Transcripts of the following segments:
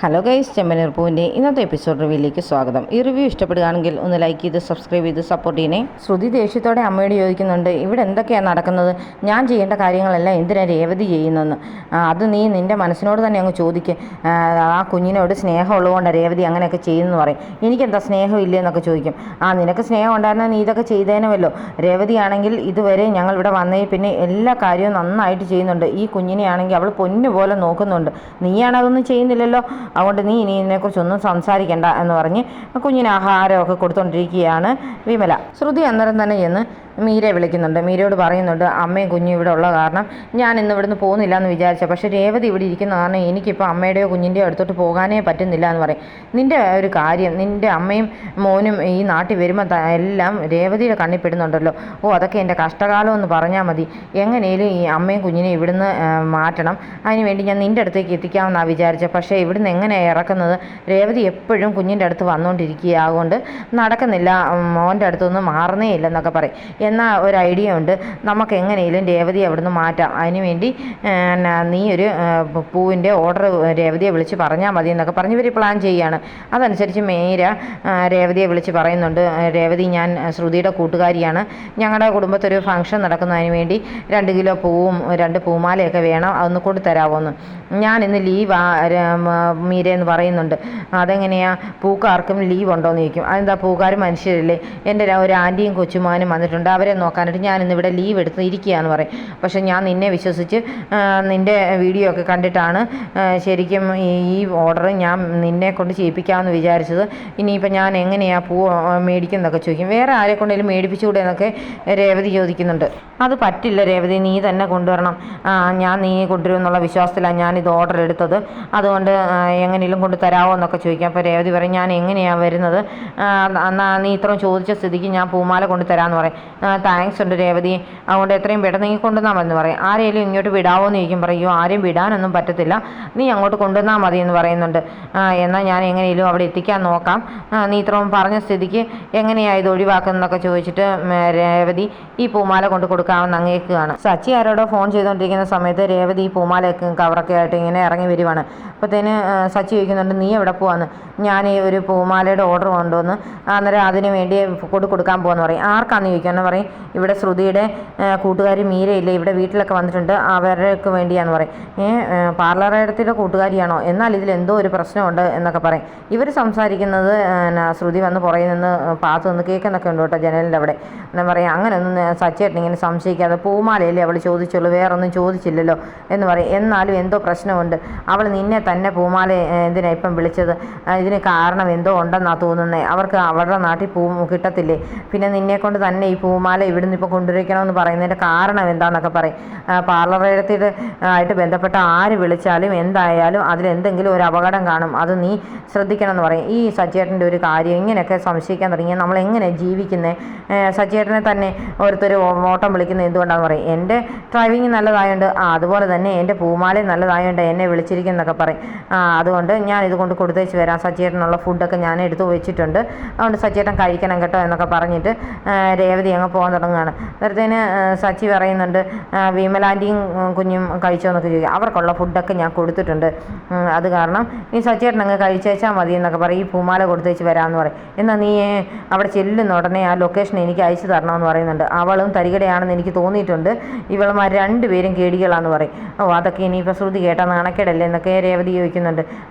Hello guys, ചെമ്പനീർ പൂവിൻ്റെ ഇന്നത്തെ episode റിവ്യൂയിലേക്ക് സ്വാഗതം. ഈ റിവ്യൂ ഇഷ്ടപ്പെടുകയാണെങ്കിൽ ഒന്ന് ലൈക്ക് ചെയ്ത് സബ്സ്ക്രൈബ് ചെയ്ത് സപ്പോർട്ട് ചെയ്യണേ. ശ്രുതി ദേഷ്യത്തോടെ അമ്മയോട് ചോദിക്കുന്നുണ്ട്, ഇവിടെ എന്തൊക്കെയാണ് നടക്കുന്നത്? ഞാൻ ചെയ്യേണ്ട കാര്യങ്ങളെല്ലാം എന്തിനാ രേവതി ചെയ്യുന്നതെന്ന്. അത് നീ നിൻ്റെ മനസ്സിനോട് തന്നെ അങ്ങ് ചോദിക്കുക. ആ കുഞ്ഞിനോട് സ്നേഹമുള്ളതുകൊണ്ടാണ് രേവതി അങ്ങനെയൊക്കെ ചെയ്യുന്നതെന്ന് പറയും. എനിക്കെന്താ സ്നേഹം ഇല്ലയെന്നൊക്കെ ചോദിക്കും. നിനക്ക് സ്നേഹം ഉണ്ടായിരുന്നാൽ നീ ഇതൊക്കെ ചെയ്തേനുമല്ലോ. രേവതി ആണെങ്കിൽ ഇതുവരെ ഞങ്ങൾ ഇവിടെ വന്നേ പിന്നെ എല്ലാ കാര്യവും നന്നായിട്ട് ചെയ്യുന്നുണ്ട്. ഈ കുഞ്ഞിനെ ആണെങ്കിൽ അവൾ പൊന്നുപോലെ നോക്കുന്നുണ്ട്. നീയാണതൊന്നും ചെയ്യുന്നില്ലല്ലോ. അതുകൊണ്ട് നീ ഇനി ഇതിനെക്കുറിച്ചൊന്നും സംസാരിക്കേണ്ട എന്ന് പറഞ്ഞ് കുഞ്ഞിന് ആഹാരമൊക്കെ കൊടുത്തുകൊണ്ടിരിക്കുകയാണ് വിമല. ശ്രുതി അന്നേരം തന്നെ ചെന്ന് മീരയെ വിളിക്കുന്നുണ്ട്. മീരയോട് പറയുന്നുണ്ട്, അമ്മയും കുഞ്ഞും ഇവിടെ ഉള്ള കാരണം ഞാൻ ഇന്ന് ഇവിടുന്ന് പോകുന്നില്ല എന്ന് വിചാരിച്ച, പക്ഷേ രേവതി ഇവിടെ ഇരിക്കുന്ന കാരണം എനിക്കിപ്പോൾ അമ്മയുടെയോ കുഞ്ഞിൻ്റെയോ അടുത്തോട്ട് പോകാനേ പറ്റുന്നില്ല എന്ന് പറയും. നിൻ്റെ ഒരു കാര്യം, നിൻ്റെ അമ്മയും മോനും ഈ നാട്ടിൽ വരുമ്പോൾ എല്ലാം രേവതിയുടെ കണ്ണിപ്പെടുന്നുണ്ടല്ലോ. അതൊക്കെ എൻ്റെ കഷ്ടകാലം എന്ന് പറഞ്ഞാൽ മതി. എങ്ങനെയും ഈ അമ്മയും കുഞ്ഞിനെ ഇവിടുന്ന് മാറ്റണം. അതിനുവേണ്ടി ഞാൻ നിൻ്റെ അടുത്തേക്ക് എത്തിക്കാമെന്നാണ് വിചാരിച്ചത്. പക്ഷേ ഇവിടുന്ന് എങ്ങനെയാണ് ഇറക്കുന്നത്? രേവതി എപ്പോഴും കുഞ്ഞിൻ്റെ അടുത്ത് വന്നുകൊണ്ടിരിക്കുക, അതുകൊണ്ട് നടക്കുന്നില്ല, മോൻ്റെ അടുത്തൊന്നും മാറുന്നേ ഇല്ലെന്നൊക്കെ പറയും. എന്നാൽ ഒരു ഐഡിയ ഉണ്ട്, നമുക്ക് എങ്ങനെയും രേവതിയെ അവിടുന്ന് മാറ്റാം. അതിനുവേണ്ടി നീ ഒരു പൂവിൻ്റെ ഓർഡർ രേവതിയെ വിളിച്ച് പറഞ്ഞാൽ മതി എന്നൊക്കെ പറഞ്ഞ് ഇവർ പ്ലാൻ ചെയ്യുകയാണ്. അതനുസരിച്ച് മീര രേവതിയെ വിളിച്ച് പറയുന്നുണ്ട്, രേവതി, ഞാൻ ശ്രുതിയുടെ കൂട്ടുകാരിയാണ്. ഞങ്ങളുടെ കുടുംബത്തൊരു ഫംഗ്ഷൻ നടക്കുന്നതിന് വേണ്ടി 2 കിലോ പൂവും 2 പൂമാലയൊക്കെ വേണം, അതൊന്ന് കൊടുത്തരാമോന്ന്. ഞാൻ ഇന്ന് ലീവാ മീരയെന്ന് പറയുന്നുണ്ട്. അതെങ്ങനെയാ, പൂക്കാർക്കും ലീവ് ഉണ്ടോയെന്ന് ചോദിക്കും. അതെന്താ, പൂക്കാർ മനുഷ്യരല്ലേ? എൻ്റെ ഒരു ആൻറ്റിയും കൊച്ചുമാനും വന്നിട്ടുണ്ട്, അവരെ നോക്കാനായിട്ട് ഞാൻ ഇന്നിവിടെ ലീവ് എടുത്ത് ഇരിക്കുകയെന്ന് പറയും. പക്ഷേ ഞാൻ നിന്നെ വിശ്വസിച്ച് നിൻ്റെ വീഡിയോ ഒക്കെ കണ്ടിട്ടാണ് ശരിക്കും ഈ ഓർഡർ ഞാൻ നിന്നെ കൊണ്ട് ചെയ്യിപ്പിക്കാമെന്ന് വിചാരിച്ചത്. ഇനിയിപ്പോൾ ഞാൻ എങ്ങനെയാണ് പൂ മേടിക്കുന്നതൊക്കെ ചോദിക്കും. വേറെ ആരെ കൊണ്ടെങ്കിലും മേടിപ്പിച്ചുകൂടെ എന്നൊക്കെ രേവതി ചോദിക്കുന്നുണ്ട്. അത് പറ്റില്ല രേവതി, നീ തന്നെ കൊണ്ടുവരണം. ഞാൻ നീ കൊണ്ടുവരുമെന്നുള്ള വിശ്വാസത്തിലാണ് ഞാനിത് ഓർഡർ എടുത്തത്. അതുകൊണ്ട് എങ്ങനെയും കൊണ്ട് തരാമോ എന്നൊക്കെ ചോദിക്കാം. അപ്പോൾ രേവതി പറയും, ഞാൻ എങ്ങനെയാണ് വരുന്നത്? എന്നാൽ നീ ഇത്രയും ചോദിച്ച സ്ഥിതിക്ക് ഞാൻ പൂമാല കൊണ്ട് തരാമെന്ന് പറയും. താങ്ക്സ് ഉണ്ട് രേവതി, അതുകൊണ്ട് എത്രയും പെട്ടെന്ന് നീ കൊണ്ടുവന്നാൽ മതി എന്ന് പറയും. ആരെങ്കിലും ഇങ്ങോട്ട് വിടാമോ എന്ന് ചോദിക്കും. പറയും, ആരെയും വിടാനൊന്നും പറ്റത്തില്ല, നീ അങ്ങോട്ട് കൊണ്ടുവന്നാൽ മതി എന്ന് പറയുന്നുണ്ട്. എന്നാൽ ഞാൻ എങ്ങനെയും അവിടെ എത്തിക്കാൻ നോക്കാം. നീ ഇത്രയും പറഞ്ഞ സ്ഥിതിക്ക് എങ്ങനെയാണ് ഇത് ഒഴിവാക്കുന്നതൊക്കെ ചോദിച്ചിട്ട് രേവതി ഈ പൂമാല കൊണ്ട് കൊടുക്കാമെന്ന് അങ്ങേക്കുകയാണ്. സച്ചി ആരോടോ ഫോൺ ചെയ്തുകൊണ്ടിരിക്കുന്ന സമയത്ത് രേവതി ഈ പൂമാലയൊക്കെ കവറൊക്കെ ആയിട്ട് ഇങ്ങനെ ഇറങ്ങി വരുവാണ്. അപ്പോഴത്തേന് സച്ചി ചോദിക്കുന്നുണ്ട്, നീ എവിടെ പോവാന്ന്? ഞാൻ ഈ ഒരു പൂമാലയുടെ ഓർഡർ കൊണ്ടുവന്ന് അന്നേരം അതിന് വേണ്ടി കൊടുക്കാൻ പോകുമെന്ന് പറയും. ആർക്കാന്ന് ചോദിക്കാമെന്ന് പറയും. ഇവിടെ ശ്രുതിയുടെ കൂട്ടുകാരി മീരയില്ലേ, ഇവിടെ വീട്ടിലൊക്കെ വന്നിട്ടുണ്ട്, അവർക്ക് വേണ്ടിയാന്ന് പറയും. പാർലറേടത്തിൻ്റെ കൂട്ടുകാരിയാണോ? എന്നാൽ ഇതിലെന്തോ ഒരു പ്രശ്നമുണ്ട് എന്നൊക്കെ പറയും. ഇവർ സംസാരിക്കുന്നത് ശ്രുതി വന്ന് പുറകിൽ നിന്ന് പാത്ത് നിന്ന് കേൾക്കുന്നൊക്കെ ഉണ്ട് കേട്ടോ, ജനലിൻ്റെ അവിടെ. ഞാൻ പറയും, അങ്ങനെയൊന്നും സച്ചേട്ടൻ ഇങ്ങനെ സംശയിക്കാതെ, പൂമാലയല്ലേ അവൾ ചോദിച്ചുള്ളൂ, വേറൊന്നും ചോദിച്ചില്ലല്ലോ എന്ന് പറയും. എന്നാലും എന്തോ പ്രശ്നമുണ്ട്, അവൾ നിന്നെ തന്നെ പൂമാല എന്തിനാണ് ഇപ്പം വിളിച്ചത്? ഇതിന് കാരണം എന്തോ ഉണ്ടെന്നാണ് തോന്നുന്നത്. അവർക്ക് അവരുടെ നാട്ടിൽ പൂ കിട്ടത്തില്ലേ? പിന്നെ നിന്നെക്കൊണ്ട് തന്നെ ഈ പൂമാല ഇവിടുന്ന് ഇപ്പോൾ കൊണ്ടുവരിക്കണമെന്ന് പറയുന്നതിൻ്റെ കാരണം എന്താണെന്നൊക്കെ പറയും. പാർലറേടത്തിൽ ആയിട്ട് ബന്ധപ്പെട്ട ആര് വിളിച്ചാലും എന്തായാലും അതിലെന്തെങ്കിലും ഒരു അപകടം കാണും, അത് നീ ശ്രദ്ധിക്കണം എന്ന് പറയും. ഈ സച്ചേട്ടൻ്റെ ഒരു കാര്യം ഇങ്ങനെയൊക്കെ സംശയിക്കാൻ തുടങ്ങിയാൽ നമ്മളെങ്ങനെ ജീവിക്കുന്നത്? സച്ചേട്ടനെ തന്നെ ഓരോരുത്തർ ഓട്ടം വിളിക്കുന്നത് എന്തുകൊണ്ടാണെന്ന് പറയും. എൻ്റെ ഡ്രൈവിങ് നല്ലതായതുകൊണ്ട്, അതുപോലെ തന്നെ എൻ്റെ പൂമാലയും നല്ലതായതുകൊണ്ട് എന്നെ വിളിച്ചിരിക്കുന്നതൊക്കെ പറയും. അതുകൊണ്ട് ഞാൻ ഇതുകൊണ്ട് കൊടുത്തേച്ച് വരാം, സച്ചേട്ടനുള്ള ഫുഡൊക്കെ ഞാൻ എടുത്ത് വെച്ചിട്ടുണ്ട്, അതുകൊണ്ട് സച്ചേട്ടൻ കഴിക്കണം കേട്ടോ എന്നൊക്കെ പറഞ്ഞിട്ട് രേവതി അങ്ങ് പോകാൻ തുടങ്ങുകയാണ്. നേരത്തേന് സച്ചി പറയുന്നുണ്ട്, വിമലാൻ്റിയും കുഞ്ഞും കഴിച്ചോ എന്നൊക്കെ ചോദിക്കും. അവർക്കുള്ള ഫുഡൊക്കെ ഞാൻ കൊടുത്തിട്ടുണ്ട്, അത് കാരണം നീ സച്ചേട്ടൻ അങ്ങ് കഴിച്ചേച്ചാൽ മതി എന്നൊക്കെ പറയും. ഈ പൂമാല കൊടുത്തേച്ച് വരാമെന്ന് പറയും. എന്നാൽ നീ അവിടെ ചെല്ലുന്ന ഉടനെ ആ ലൊക്കേഷൻ എനിക്ക് അയച്ചു തരണമെന്ന് പറയുന്നുണ്ട്. അവളും തരികടയാണെന്ന് എനിക്ക് തോന്നിയിട്ടുണ്ട്, ഇവളുമാർ 2 പേരും കേടികളാന്ന് പറയും. അതൊക്കെ ഇനിയിപ്പോൾ ശ്രുതി കേട്ടാൽ നാണക്കേടല്ലേ എന്നൊക്കെ രേവതി ചോദിക്കുന്നുണ്ട്.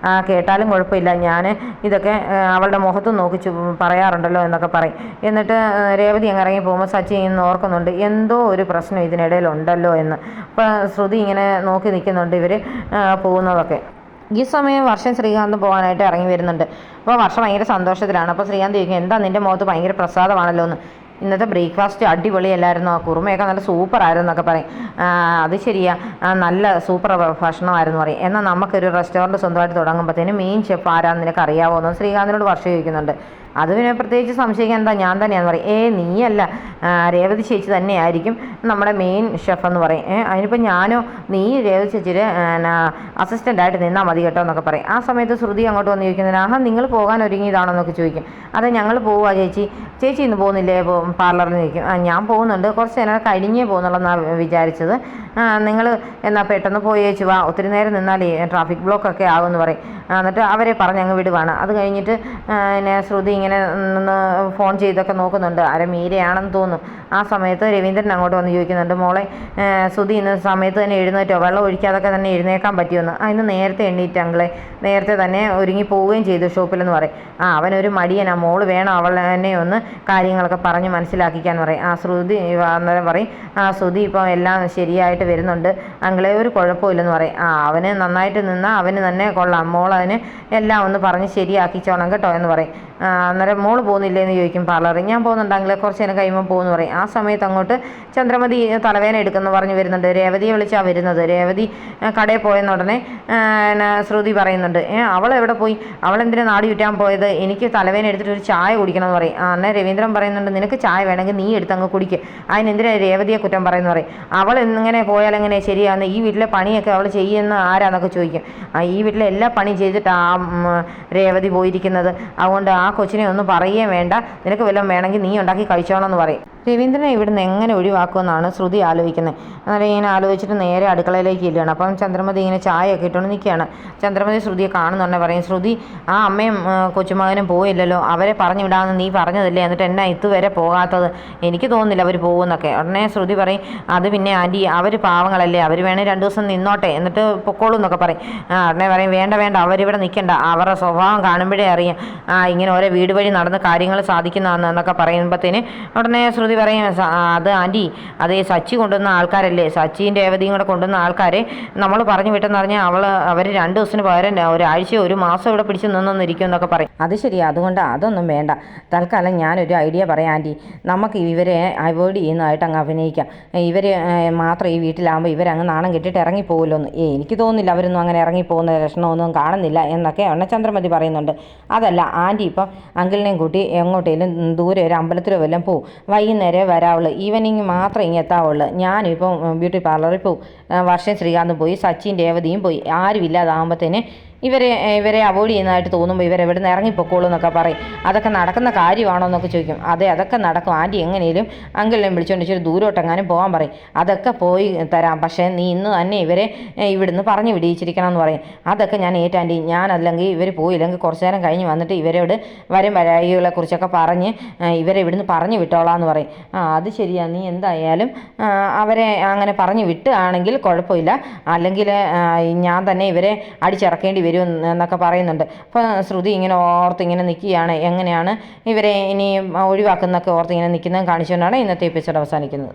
കേട്ടാലും കുഴപ്പമില്ല, ഞാൻ ഇതൊക്കെ അവളുടെ മുഖത്ത് നോക്കി പറയാറുണ്ടല്ലോ എന്നൊക്കെ പറയും. എന്നിട്ട് രേവതി അങ്ങ് ഇറങ്ങി പോകുമ്പോൾ സച്ചി ഇന്ന് ഓർക്കുന്നുണ്ട്, എന്തോ ഒരു പ്രശ്നം ഇതിനിടയിലുണ്ടല്ലോ എന്ന്. അപ്പോൾ ശ്രുതി ഇങ്ങനെ നോക്കി നിൽക്കുന്നുണ്ട് ഇവർ പോകുന്നതൊക്കെ. ഈ സമയം വർഷം ശ്രീകാന്ത് പോകാനായിട്ട് ഇറങ്ങി വരുന്നുണ്ട്. അപ്പോൾ വർഷം ഭയങ്കര സന്തോഷത്തിലാണ്. അപ്പോൾ ശ്രീകാന്ത് ചോദിക്കും, എന്താ നിൻ്റെ മുഖത്ത് ഭയങ്കര പ്രസാദമാണല്ലോ എന്ന്. ഇന്നത്തെ ബ്രേക്ക്ഫാസ്റ്റ് അടിപൊളിയല്ലായിരുന്നോ, കുറുമയൊക്കെ നല്ല സൂപ്പറായിരുന്നു എന്നൊക്കെ പറയും. അത് ശരിയാ, നല്ല സൂപ്പർ ഭക്ഷണമായിരുന്നു പറയും. എന്നാൽ നമുക്കൊരു റെസ്റ്റോറൻറ്റ് സ്വന്തമായിട്ട് തുടങ്ങുമ്പോഴത്തേനും മെയിൻ ഷെഫ് ആരാന്ന് നിനക്ക് അറിയാമോ എന്ന് ശ്രീകാന്തിനോട് വർഷം ചോദിക്കുന്നുണ്ട്. അത് പിന്നെ പ്രത്യേകിച്ച് സംശയിക്കാൻ എന്താ, ഞാൻ തന്നെയാണെന്ന് പറയും. നീയല്ല, രേവതി ചേച്ചി തന്നെയായിരിക്കും നമ്മുടെ മെയിൻ ഷെഫ് എന്ന് പറയും. അതിനിപ്പോൾ ഞാനോ, നീ രേവതി ചേച്ചിയുടെ അസിസ്റ്റൻ്റായിട്ട് നിന്നാൽ മതി കേട്ടോ എന്നൊക്കെ പറയും. ആ സമയത്ത് ശ്രുതി അങ്ങോട്ട് വന്ന് ചോദിക്കുന്നതിന്, നിങ്ങൾ പോകാൻ ഒരുങ്ങിയതാണോ എന്നൊക്കെ ചോദിക്കും. അതെ, ഞങ്ങൾ പോവുക ചേച്ചി ഇന്ന് പോകുന്നില്ലേ പാർലറിൽ ചോദിക്കും. ഞാൻ പോകുന്നുണ്ട്, കുറച്ച് നേരം കഴിഞ്ഞേ പോകുന്നുള്ളതെന്നാണ് വിചാരിച്ചത്. നിങ്ങൾ എന്നാൽ പെട്ടെന്ന് പോയി ചേച്ചി വാ, ഒത്തിരി നേരം നിന്നാൽ ട്രാഫിക് ബ്ലോക്കൊക്കെ ആകുമെന്ന് പറയും. എന്നിട്ട് അവരെ പറഞ്ഞ് അങ്ങ് വിടുവാണ്. അത് കഴിഞ്ഞിട്ട് പിന്നെ ശ്രുതി ഇങ്ങനെ ഫോൺ ചെയ്തൊക്കെ നോക്കുന്നുണ്ട്, മീരയാണെന്ന് തോന്നും. ആ സമയത്ത് രവീന്ദ്രൻ അങ്ങോട്ട് വന്ന് ചോദിക്കുന്നുണ്ട്, മോളെ ശ്രുതി ഇന്ന് സമയത്ത് തന്നെ എഴുന്നേറ്റോ, വെള്ളം ഒഴിക്കാതൊക്കെ തന്നെ എഴുന്നേക്കാൻ പറ്റുമെന്ന്. ഇന്ന് നേരത്തെ എണ്ണീറ്റ് അങ്ങളെ, നേരത്തെ തന്നെ ഒരുങ്ങി പോവുകയും ചെയ്തു ഷോപ്പിലെന്ന് പറയും. അവനൊരു മടിയനാ, മോള് വേണം അവളെന്നെ ഒന്ന് കാര്യങ്ങളൊക്കെ പറഞ്ഞ് മനസ്സിലാക്കിക്കാൻ പറയും. ശ്രുതി അന്നേരം പറയും, ശ്രുതി ഇപ്പോൾ എല്ലാം ശരിയായിട്ട് വരുന്നുണ്ട് അങ്ങളെ, ഒരു കുഴപ്പമില്ലെന്ന് പറയും. അവന് നന്നായിട്ട് നിന്നാൽ അവന് തന്നെ കൊള്ളാം, മോളതിന് എല്ലാം ഒന്ന് പറഞ്ഞ് ശരിയാക്കിച്ചോണം കേട്ടോ എന്ന് പറയും. അന്നേരം മോള് പോകുന്നില്ലേന്ന് ചോദിക്കും പാർലറിൽ. ഞാൻ പോകുന്നുണ്ടെങ്കിൽ കുറച്ച് നേരം കഴിയുമ്പോൾ പോകുമെന്ന് പറയും. ആ സമയത്ത് അങ്ങോട്ട് ചന്ദ്രമതി തലവേദന എടുക്കുമെന്ന് പറഞ്ഞ് വരുന്നുണ്ട്. രേവതിയെ വിളിച്ചാണ് വരുന്നത്. രേവതി കടയിൽ പോയെന്ന ഉടനെ ശ്രുതി പറയുന്നുണ്ട്, അവളെവിടെ പോയി, അവളെന്തിനാ നാട് ചുറ്റാൻ പോയത്, എനിക്ക് തലവേദന എടുത്തിട്ട് ഒരു ചായ കുടിക്കണമെന്ന് പറയും. അന്നേ രവീന്ദ്രൻ പറയുന്നുണ്ട്, നിനക്ക് ചായ വേണമെങ്കിൽ നീ എടുത്തങ്ങ് കുടിക്കുക, അതിനെന്തിനാ രേവതിയെ കുറ്റം പറയുന്നു പറയും. അവൾ എങ്ങനെ പോയാൽ എങ്ങനെ ശരിയാകുന്ന, ഈ വീട്ടിലെ പണിയൊക്കെ അവൾ ചെയ്യുന്ന ആരാന്നൊക്കെ ചോദിക്കും. ഈ വീട്ടിലെ എല്ലാ പണിയും ചെയ്തിട്ട് രേവതി പോയിരിക്കുന്നത്, അതുകൊണ്ട് ആ കൊച്ചിനെ ഒന്നും പറയുകയും വേണ്ട, നിനക്ക് വല്ലതും വേണമെങ്കിൽ നീ ഉണ്ടാക്കി കഴിച്ചോളാം എന്ന് പറയും. രവീന്ദ്രനെ ഇവിടുന്ന് എങ്ങനെ ഒഴിവാക്കുമെന്നാണ് ശ്രുതി ആലോചിക്കുന്നത്. അന്നേരം ഇങ്ങനെ ആലോചിച്ചിട്ട് നേരെ അടുക്കളയിലേക്ക് ഇല്ലാണ്. അപ്പം ചന്ദ്രമതി ഇങ്ങനെ ചായയൊക്കെ ഇട്ടുകൊണ്ട് നിൽക്കുകയാണ്. ചന്ദ്രമതി ശ്രുതിയെ കാണുന്നുണ്ടെ പറയും, ശ്രുതി ആ അമ്മയും കൊച്ചുമകനും പോയില്ലല്ലോ, അവരെ പറഞ്ഞു വിടാമെന്ന് നീ പറഞ്ഞതല്ലേ, എന്നിട്ട് എന്നാ ഇതുവരെ പോകാത്തത്, എനിക്ക് തോന്നുന്നില്ല അവർ പോകുമെന്നൊക്കെ. ഉടനെ ശ്രുതി പറയും, അത് പിന്നെ ആൻറ്റി അവർ പാവങ്ങളല്ലേ, അവർ വേണേൽ 2 ദിവസം നിന്നോട്ടെ എന്നിട്ട് പൊക്കോളൂ എന്നൊക്കെ പറയും. ഉടനെ പറയും, വേണ്ട അവരിവിടെ നിൽക്കണ്ട, അവരുടെ സ്വഭാവം കാണുമ്പോഴേ അറിയാം ഇങ്ങനെ ഓരോ വീട് വഴി നടന്ന് കാര്യങ്ങൾ സാധിക്കുന്നതാണ് എന്നൊക്കെ പറയുമ്പോഴത്തേന് ഉടനെ ശ്രുതി പറയും, അത് ആൻറ്റി അതേ സച്ചി കൊണ്ടുവന്ന ആൾക്കാരല്ലേ, സച്ചിയും രേവതിയും കൂടെ കൊണ്ടുവന്ന ആൾക്കാരെ നമ്മൾ പറഞ്ഞു വിട്ടെന്ന് പറഞ്ഞാൽ അവർ 2 ദിവസത്തിന് പകരം ഒരാഴ്ചയോ 1 മാസം ഇവിടെ പിടിച്ച് നിന്നൊന്നിരിക്കും എന്നൊക്കെ പറയും. അത് ശരിയാ, അതുകൊണ്ട് അതൊന്നും വേണ്ട, തൽക്കാലം ഞാനൊരു ഐഡിയ പറയാം ആൻറ്റി, നമുക്ക് ഇവരെ അവോയ്ഡ് ചെയ്യുന്നതായിട്ട് അങ്ങ് അഭിനയിക്കാം, ഇവർ മാത്രം ഈ വീട്ടിലാകുമ്പോൾ ഇവരങ്ങ് നാണം കെട്ടിട്ട് ഇറങ്ങിപ്പോകുമല്ലോ എന്ന്. എനിക്ക് തോന്നുന്നില്ല അവരൊന്നും അങ്ങനെ ഇറങ്ങിപ്പോകുന്ന ലക്ഷണമൊന്നും കാണുന്നില്ല എന്നൊക്കെ ചന്ദ്രമതി പറയുന്നുണ്ട്. അതല്ല ആൻറ്റി ഇപ്പം അങ്കിളിനെയും കൂട്ടി എങ്ങോട്ടേലും ദൂരെ ഒരു അമ്പലത്തിലോ വല്ലതും പോവും, വൈകുന്നേരം വരാവുള്ളൂ, ഈവനിങ് മാത്രമേ ഇങ്ങനെ എത്താവുള്ളൂ. ഞാനിപ്പം ബ്യൂട്ടി പാർലറിൽ പോവും, വർഷം ശ്രീകാന്തും പോയി, സച്ചിൻ രേവതിയും പോയി, ആരും ഇല്ലാതാകുമ്പോഴത്തേന് ഇവരെ അവോയ്ഡ് ചെയ്യുന്നതായിട്ട് തോന്നുമ്പോൾ ഇവരെവിടെ നിന്ന് ഇറങ്ങിപ്പോക്കോളൂ എന്നൊക്കെ പറയും. അതൊക്കെ നടക്കുന്ന കാര്യമാണോ എന്നൊക്കെ ചോദിക്കും. അതൊക്കെ നടക്കും ആൻറ്റി, എങ്ങനെയും അങ്കിളിനെ വിളിച്ചുകൊണ്ട് ഇച്ചിരി ദൂരോട്ടെങ്ങാനും പോകാൻ പറയും, അതൊക്കെ പോയി തരാം, പക്ഷേ നീ ഇന്ന് തന്നെ ഇവരെ ഇവിടുന്ന് പറഞ്ഞു വിടിയിച്ചിരിക്കണം എന്ന് പറയും. അതൊക്കെ ഞാൻ ആൻറ്റി, ഞാനല്ലെങ്കിൽ ഇവർ പോയില്ലെങ്കിൽ കുറച്ച് നേരം കഴിഞ്ഞ് വന്നിട്ട് ഇവരോട് വരും വരായികളെ കുറിച്ചൊക്കെ പറഞ്ഞ് ഇവരെ ഇവിടുന്ന് പറഞ്ഞു വിട്ടോളാം എന്ന് പറയും. അത് ശരിയാണ്, നീ എന്തായാലും അവരെ അങ്ങനെ പറഞ്ഞു വിട്ടുകയാണെങ്കിൽ കുഴപ്പമില്ല, അല്ലെങ്കിൽ ഞാൻ തന്നെ ഇവരെ അടിച്ചിറക്കേണ്ടി വരും എന്നൊക്കെ പറയുന്നുണ്ട്. അപ്പോൾ ശ്രുതി ഇങ്ങനെ ഓർത്തിങ്ങനെ നിൽക്കുകയാണ്, എങ്ങനെയാണ് ഇവരെ ഇനി ഒഴിവാക്കുന്നൊക്കെ ഓർത്തിങ്ങനെ നിൽക്കുന്നത് കാണിച്ചുകൊണ്ടാണ് ഇന്നത്തെ എപ്പിസോഡ് അവസാനിക്കുന്നത്.